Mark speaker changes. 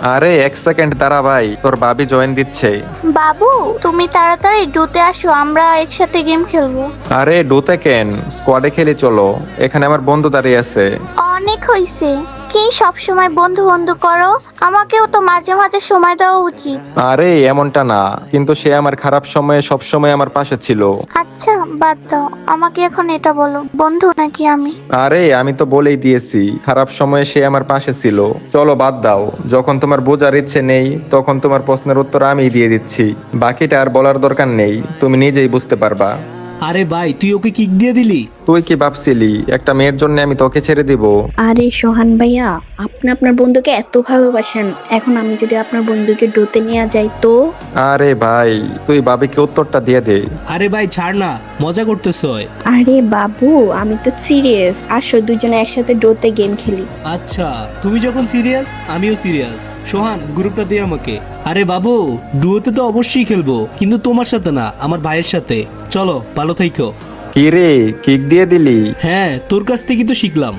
Speaker 1: আরে এক সেকেন্ড দাঁড়া ভাই, তোর ভাবি জয়েন দিচ্ছে।
Speaker 2: বাবু, তুমি তাড়াতাড়ি ডুতে আসো, আমরা একসাথে গেম খেলবো।
Speaker 1: আরে ডোতে কেন, স্কোয়াডে খেলে চলো, এখানে আমার বন্ধু দাঁড়িয়ে আছে।
Speaker 2: অনেক হইছে, কি সব সময় বন্ধু বন্ধু করো? আমাকেও তো মাঝে মাঝে সময় দেওয়া উচিত।
Speaker 1: আরে এমনটা না, কিন্তু সে আমার খারাপ সময়ে সব সময় আমার পাশে ছিল।
Speaker 2: আচ্ছা বাদ দাও, আমাকে এখন এটা বলো, বন্ধু নাকি আমি?
Speaker 1: আরে আমি তো বলেই দিয়েছি, খারাপ সময়ে সে আমার পাশে ছিল। চলো বাদ দাও, যখন তোমার বোঝার ইচ্ছে নেই তখন তোমার প্রশ্নের উত্তর আমিই দিয়ে দিচ্ছি। বাকিটা আর বলার দরকার নেই, তুমি নিজেই বুঝতে পারবা।
Speaker 3: আরে ভাই, তুই ওকে কিক দিয়ে দিলি?
Speaker 1: তুই কি ভাবছিলি একটা মেয়ের জন্য আমি তোকে ছেড়ে দিব?
Speaker 4: আরে সোহান ভাইয়া, আপনি আপনার বন্ধুকে এত ভালোবাসেন, এখন আমি যদি আপনার বন্ধুকে ডোতে নিয়ে যাই তো?
Speaker 1: আরে ভাই, তুই ভাবিকে উত্তরটা দিয়ে দে।
Speaker 3: আরে ভাই ছাড় না, মজা করতেছ।
Speaker 4: আরে বাবু, আমি তো সিরিয়াস, আসো দুজনে একসাথে ডোতে গেম খেলি।
Speaker 3: আচ্ছা, তুমি যখন সিরিয়াস আমিও সিরিয়াস। সোহান, গ্রুপটা দে আমাকে। আরে বাবু, ডুয়োতে তো অবশ্যই খেলবো, কিন্তু তোমার সাথে না, আমার ভাইয়ের সাথে। চলো, ভালো থাইকো।
Speaker 1: কি রে, কিক দিয়ে দিলি?
Speaker 3: হ্যাঁ, তোর কাছ থেকে তো শিখলাম।